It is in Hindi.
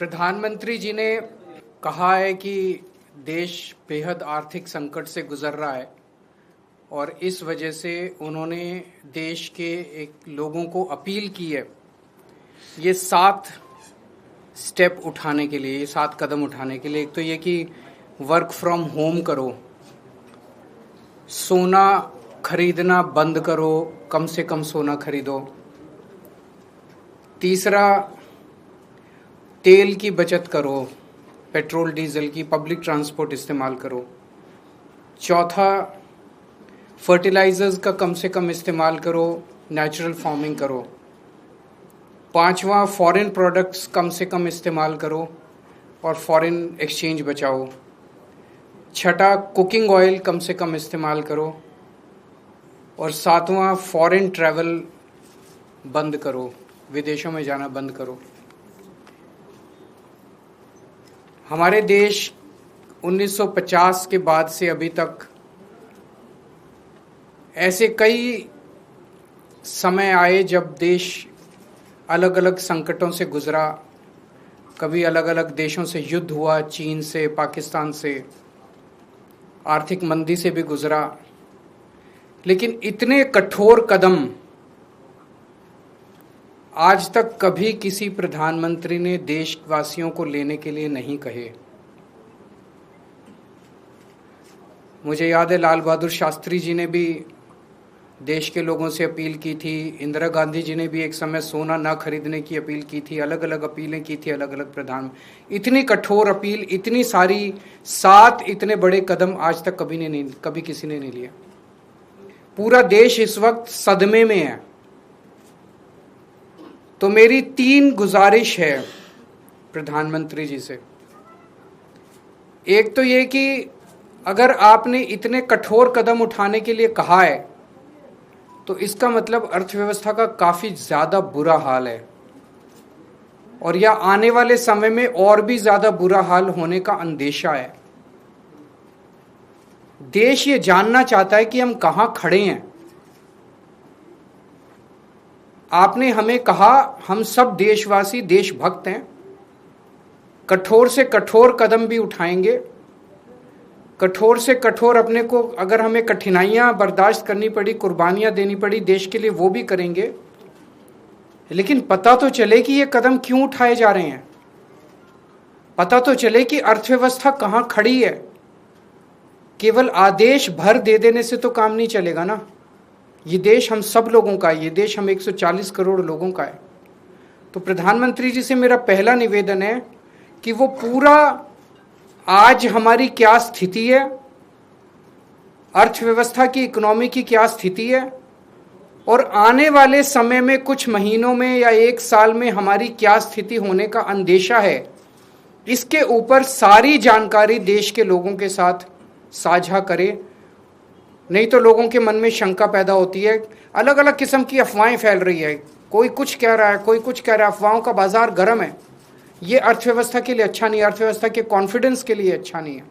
प्रधानमंत्री जी ने कहा है कि देश बेहद आर्थिक संकट से गुजर रहा है और इस वजह से उन्होंने देश के एक लोगों को अपील की है ये 7 स्टेप उठाने के लिए, ये 7 कदम उठाने के लिए। एक तो ये कि वर्क फ्रॉम होम करो, सोना खरीदना बंद करो, कम से कम सोना खरीदो। तीसरा, तेल की बचत करो, पेट्रोल डीजल की, पब्लिक ट्रांसपोर्ट इस्तेमाल करो। चौथा, फर्टिलाइजर्स का कम से कम इस्तेमाल करो, नेचुरल फार्मिंग करो। पांचवा, फॉरेन प्रोडक्ट्स कम से कम इस्तेमाल करो और फॉरेन एक्सचेंज बचाओ। छठा, कुकिंग ऑयल कम से कम इस्तेमाल करो। और सातवां, फॉरेन ट्रैवल बंद करो, विदेशों में जाना बंद करो। हमारे देश 1950 के बाद से अभी तक ऐसे कई समय आए जब देश अलग अलग संकटों से गुजरा। कभी अलग अलग देशों से युद्ध हुआ, चीन से, पाकिस्तान से, आर्थिक मंदी से भी गुजरा। लेकिन इतने कठोर कदम आज तक कभी किसी प्रधानमंत्री ने देशवासियों को लेने के लिए नहीं कहे। मुझे याद है लाल बहादुर शास्त्री जी ने भी देश के लोगों से अपील की थी, इंदिरा गांधी जी ने भी एक समय सोना ना खरीदने की अपील की थी, अलग अलग अपीलें की थी अलग अलग प्रधान। इतनी कठोर अपील, इतनी सारी 7 इतने बड़े कदम आज तक कभी किसी ने नहीं लिया। पूरा देश इस वक्त सदमे में है। तो मेरी 3 गुजारिश है प्रधानमंत्री जी से। एक तो ये कि अगर आपने इतने कठोर कदम उठाने के लिए कहा है तो इसका मतलब अर्थव्यवस्था का काफी ज्यादा बुरा हाल है और या आने वाले समय में और भी ज्यादा बुरा हाल होने का अंदेशा है। देश ये जानना चाहता है कि हम कहां खड़े हैं। आपने हमें कहा हम सब देशवासी देशभक्त हैं, कठोर से कठोर कदम भी उठाएंगे, कठोर से कठोर अपने को, अगर हमें कठिनाइयां बर्दाश्त करनी पड़ी, कुर्बानियां देनी पड़ी देश के लिए, वो भी करेंगे। लेकिन पता तो चले कि ये कदम क्यों उठाए जा रहे हैं, पता तो चले कि अर्थव्यवस्था कहां खड़ी है। केवल आदेश भर दे देने से तो काम नहीं चलेगा ना। ये देश हम सब लोगों का है, ये देश हम 140 करोड़ लोगों का है। तो प्रधानमंत्री जी से मेरा पहला निवेदन है कि वो पूरा आज हमारी क्या स्थिति है, अर्थव्यवस्था की, इकोनॉमी की क्या स्थिति है और आने वाले समय में कुछ महीनों में या 1 साल में हमारी क्या स्थिति होने का अंदेशा है, इसके ऊपर सारी जानकारी देश के लोगों के साथ साझा करे। नहीं तो लोगों के मन में शंका पैदा होती है, अलग अलग किस्म की अफवाहें फैल रही है, कोई कुछ कह रहा है, कोई कुछ कह रहा है, अफवाहों का बाजार गर्म है। ये अर्थव्यवस्था के लिए अच्छा नहीं है, अर्थव्यवस्था के कॉन्फिडेंस के लिए अच्छा नहीं है।